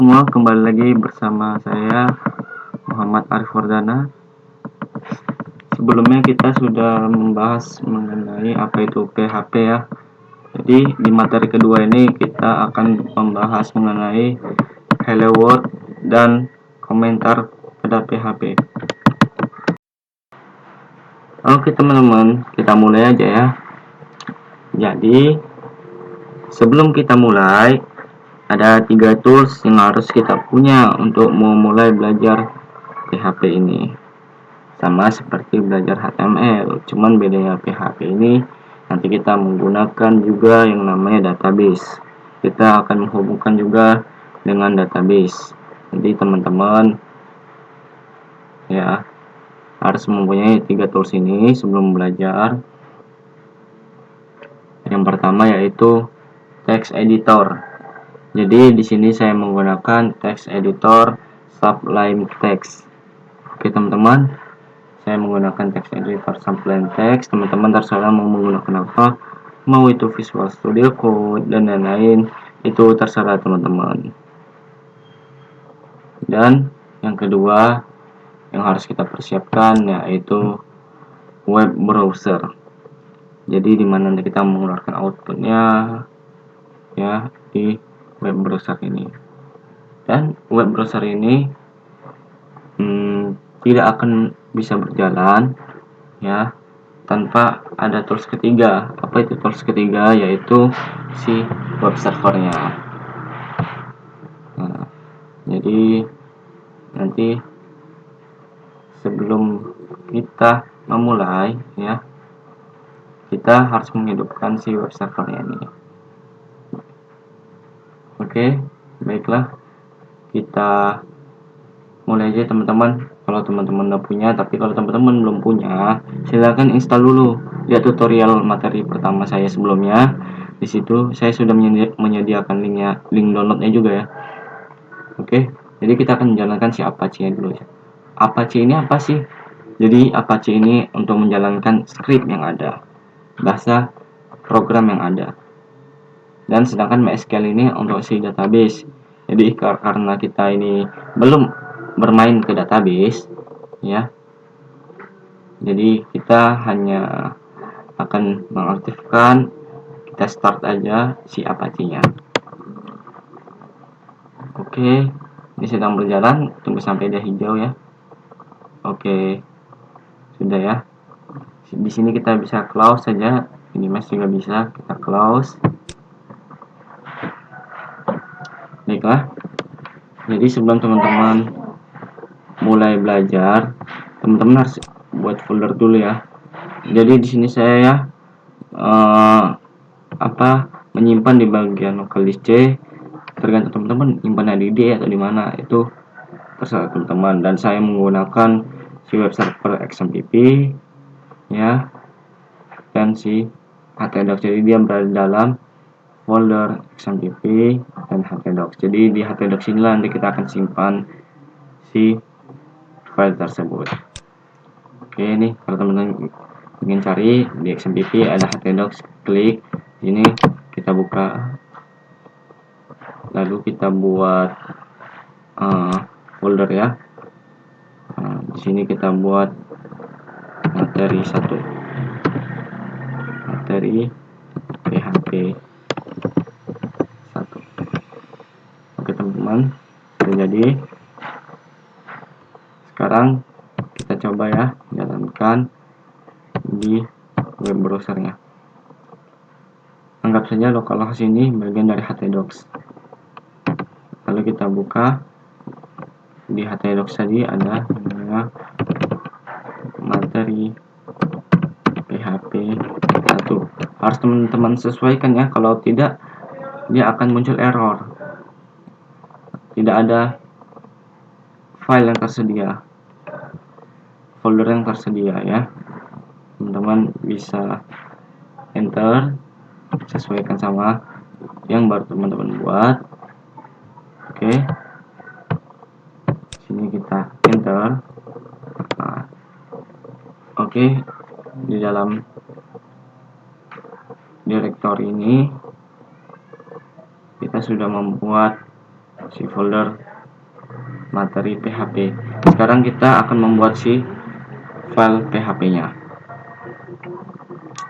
Semua kembali lagi bersama saya Muhammad Arif Wardana. Sebelumnya kita sudah membahas mengenai apa itu PHP ya. Jadi di materi kedua ini kita akan membahas mengenai Hello World dan komentar pada PHP. Oke teman-teman, kita mulai aja ya. Jadi sebelum kita mulai, ada 3 tools yang harus kita punya untuk memulai belajar PHP ini. Sama seperti belajar HTML, cuman bedanya PHP ini nanti kita menggunakan juga yang namanya database. Kita akan menghubungkan juga dengan database. Jadi teman-teman ya harus mempunyai 3 tools ini sebelum belajar. Yang pertama yaitu text editor. Jadi di sini saya menggunakan text editor Sublime Text. Oke teman-teman, saya menggunakan text editor Sublime Text. Teman-teman terserah mau menggunakan apa, mau itu Visual Studio Code dan lain-lain, itu terserah teman-teman. Dan yang kedua yang harus kita persiapkan yaitu web browser. Jadi dimana kita mengeluarkan outputnya ya di web browser ini. Dan web browser ini tidak akan bisa berjalan ya tanpa ada tools ketiga. Apa itu tools ketiga? Yaitu si web servernya. Nah, jadi nanti sebelum kita memulai ya, kita harus menghidupkan si web servernya ini. Oke, baiklah, kita mulai aja teman-teman. Kalau teman-teman udah punya, tapi kalau teman-teman belum punya, silahkan install dulu. Lihat tutorial materi pertama saya sebelumnya. Di situ saya sudah menyediakan link downloadnya juga ya. Oke, jadi kita akan menjalankan si Apache dulu ya. Apache ini apa sih? Jadi Apache ini untuk menjalankan script yang ada, bahasa program yang ada. Dan sedangkan MySQL ini untuk si database. Jadi karena kita ini belum bermain ke database ya, jadi kita hanya akan mengaktifkan, kita start aja si Apache-nya. Oke, ini sedang berjalan, tunggu sampai dia hijau ya. Oke, sudah ya. Di sini kita bisa close saja, ini masih juga bisa kita close. Baiklah, jadi sebelum teman-teman mulai belajar, teman-teman harus buat folder dulu ya. Jadi di sini saya menyimpan di bagian local disk C. Tergantung teman-teman nyimpannya di D atau di mana, itu terserah teman-teman. Dan saya menggunakan si web server XMPP ya, dan si htdocs. Jadi dia berada dalam folder XMPP dan htdocs. Jadi di htdocs inilah nanti kita akan simpan si file tersebut. Oke, nih kalau teman-teman ingin cari di XMPP ada htdocs, klik ini, kita buka, lalu kita buat folder ya. Di sini kita buat materi 1, materi PHP 1. Oke teman-teman, sudah jadi. Sekarang kita coba ya jalankan di web browsernya. Anggap saja localhost ini bagian dari htdocs. Lalu kita buka, di htdocs tadi ada namanya materi PHP 1. Harus teman-teman sesuaikan ya, kalau tidak dia akan muncul error, tidak ada file yang tersedia, folder yang tersedia ya. Teman-teman bisa enter, sesuaikan sama yang baru teman-teman buat. Oke, sini kita enter. Nah, oke, di dalam direktori ini kita sudah membuat si folder materi PHP. Sekarang kita akan membuat si file PHP-nya.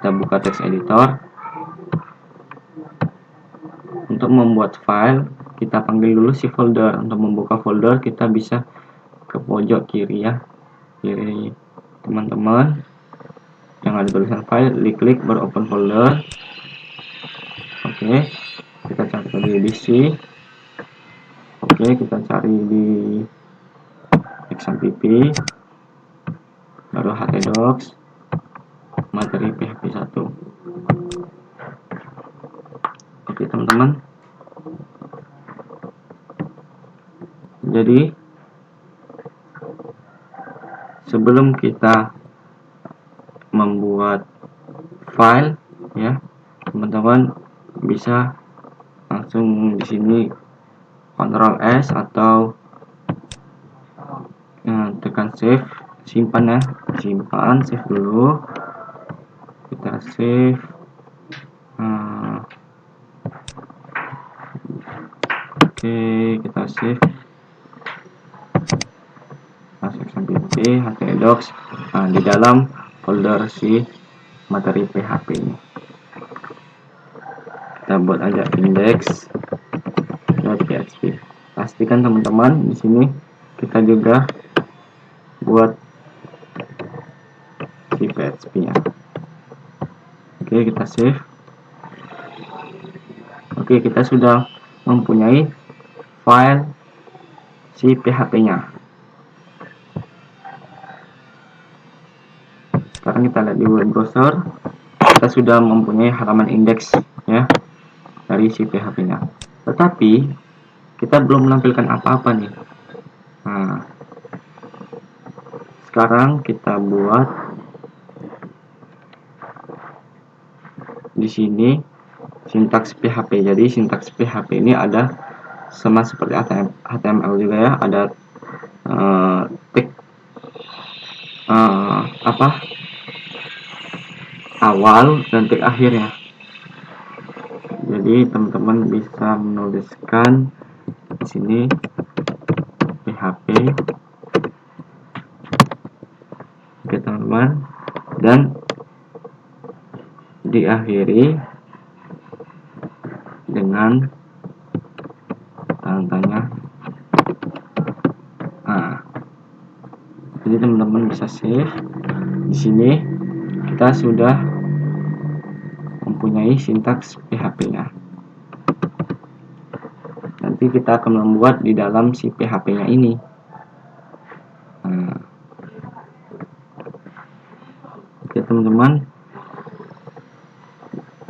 Kita buka text editor. Untuk membuat file, kita panggil dulu si folder. Untuk membuka folder, kita bisa ke pojok kiri ya, kiri teman-teman yang ada tulisan file, klik baru open folder. Oke, kita cari di DC. Oke, kita cari di XMPP, baru htdocs, materi PHP 1. Oke teman-teman, jadi sebelum kita membuat file ya, teman-teman bisa langsung di sini Ctrl S atau tekan save, simpan ya, simpan, save dulu. Kita save. Oke, kita save. Masuk XMPP, htdocs. Nah, di dalam folder si materi PHP ini. Kita buat aja index.php. Pastikan teman-teman di sini kita juga buat si PHP-nya. Oke, kita save. Oke, kita sudah mempunyai file si PHP-nya. Sekarang kita lihat di web browser, kita sudah mempunyai halaman indeks ya dari si PHP-nya. Tetapi kita belum menampilkan apa-apa nih. Nah, sekarang kita buat di sini sintaks PHP. Jadi sintaks PHP ini ada sama seperti HTML juga ya, ada tag awal dan tag akhirnya. Jadi teman-teman bisa menuliskan di sini PHP, oke teman-teman, dan diakhiri dengan tanda tanya. Nah, jadi teman-teman bisa save. Di sini kita sudah mempunyai sintaks PHP-nya. Nanti kita akan membuat di dalam si PHP-nya ini. Nah, oke teman-teman.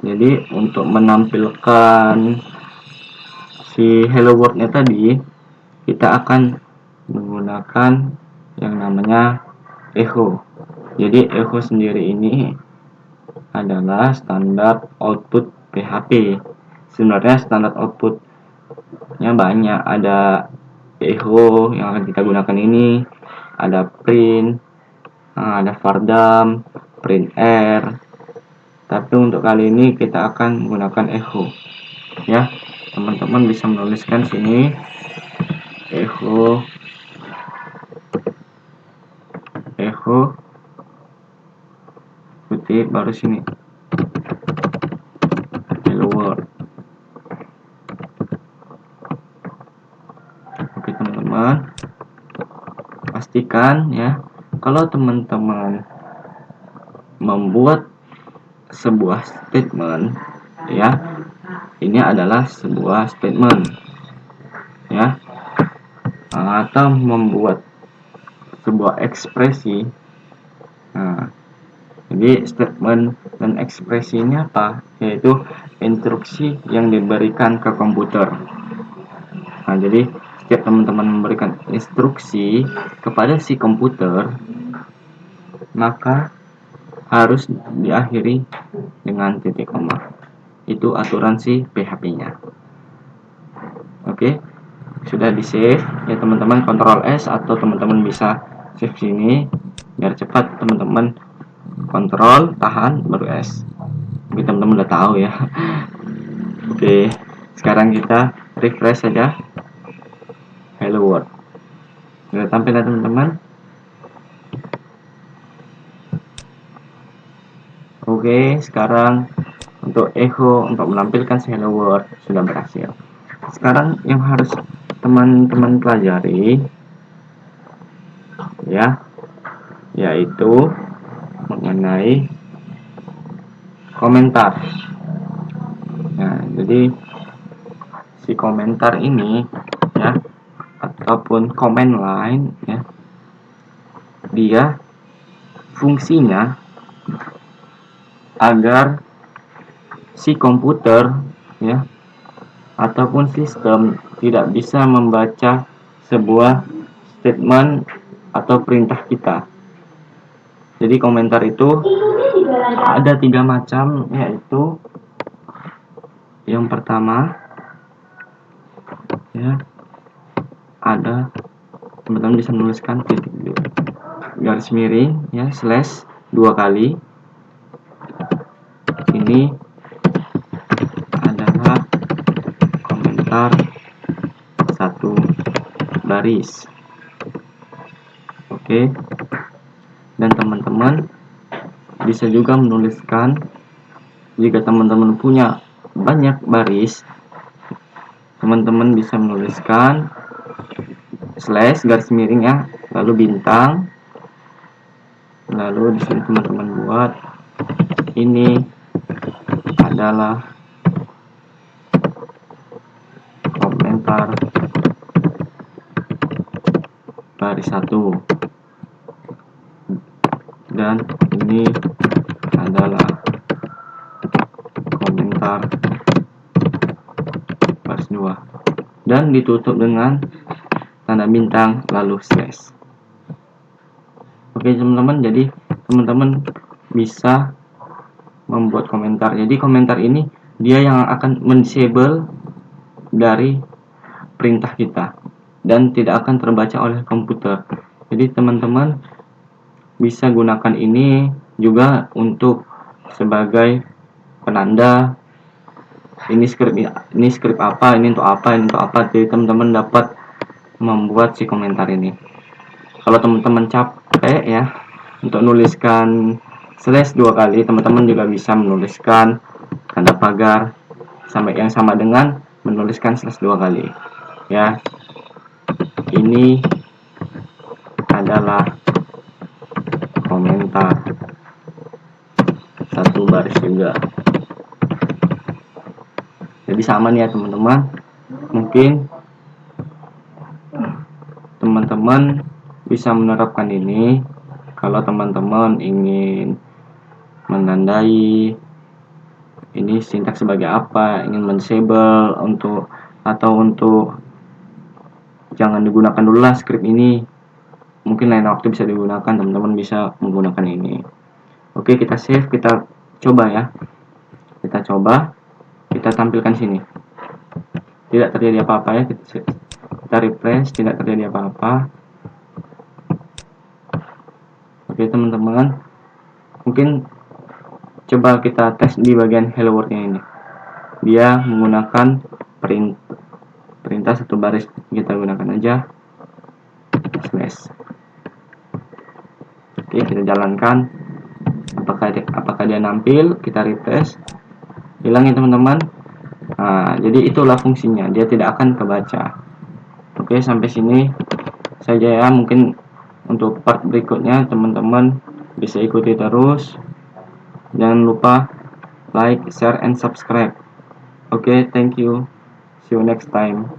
Jadi untuk menampilkan si hello world-nya tadi, kita akan menggunakan yang namanya echo. Jadi echo sendiri ini adalah standar output PHP. Sebenarnya standar outputnya banyak, ada echo yang akan kita gunakan ini, ada print, ada vardam, printr. Tapi untuk kali ini kita akan menggunakan echo ya. Teman-teman bisa menuliskan sini echo kutip baru sini hello world. Oke teman-teman, pastikan ya kalau teman-teman membuat sebuah statement ya, ini adalah sebuah statement ya, atau membuat sebuah ekspresi. Nah, jadi statement dan ekspresinya apa? Yaitu instruksi yang diberikan ke komputer. Nah, jadi setiap teman-teman memberikan instruksi kepada si komputer, maka harus diakhiri dengan titik koma. Itu aturan si PHP-nya. Oke, sudah di save ya teman-teman, Ctrl S atau teman-teman bisa save sini biar cepat. Teman-teman Ctrl tahan baru S. Oke, teman-teman udah tahu ya. Oke, sekarang kita refresh saja. hello world. Sudah tampil ya teman-teman. Oke, sekarang untuk echo untuk menampilkan si hello world sudah berhasil. Sekarang yang harus teman-teman pelajari ya, yaitu mengenai komentar. Nah, jadi si komentar ini ya, ataupun comment line ya, dia fungsinya agar si komputer ya ataupun sistem tidak bisa membaca sebuah statement atau perintah kita. Jadi komentar itu ada 3 macam, yaitu yang pertama ya, ada teman-teman bisa menuliskan titik garis miring ya, slash 2 kali. Ini adalah komentar 1 baris. Oke. Dan teman-teman bisa juga menuliskan, jika teman-teman punya banyak baris, teman-teman bisa menuliskan slash garis miring ya, lalu bintang, lalu di sini teman-teman buat ini adalah komentar baris 1 dan ini adalah komentar baris 2 dan ditutup dengan tanda bintang lalu slash. Oke teman-teman, jadi teman-teman bisa membuat komentar. Jadi komentar ini dia yang akan men-disable dari perintah kita dan tidak akan terbaca oleh komputer. Jadi teman-teman bisa gunakan ini juga untuk sebagai penanda ini script apa, ini untuk apa, ini untuk apa. Jadi teman-teman dapat membuat si komentar ini. Kalau teman-teman capek ya untuk nuliskan slash 2 kali, teman-teman juga bisa menuliskan tanda pagar sampai yang sama dengan menuliskan slash 2 kali ya. Ini adalah komentar 1 baris juga. Jadi sama nih ya teman-teman. Mungkin teman-teman bisa menerapkan ini kalau teman-teman ingin menandai ini sintaks sebagai apa, ingin men-disable untuk atau untuk jangan digunakan dulu lah script ini, mungkin lain waktu bisa digunakan, teman-teman bisa menggunakan ini. Oke, kita save, kita coba ya, kita coba, kita tampilkan sini, tidak terjadi apa-apa ya, kita refresh, tidak terjadi apa-apa. Oke teman-teman, mungkin coba kita tes di bagian hello world-nya ini. Dia menggunakan perintah 1 baris, kita gunakan aja slash. Oke, kita jalankan. Apakah dia nampil? Kita refresh. Hilang ya teman-teman. Nah, jadi itulah fungsinya, dia tidak akan kebaca. Oke, sampai sini saja ya. Mungkin untuk part berikutnya teman-teman bisa ikuti terus. Jangan lupa like, share, and subscribe. Oke, thank you. See you next time.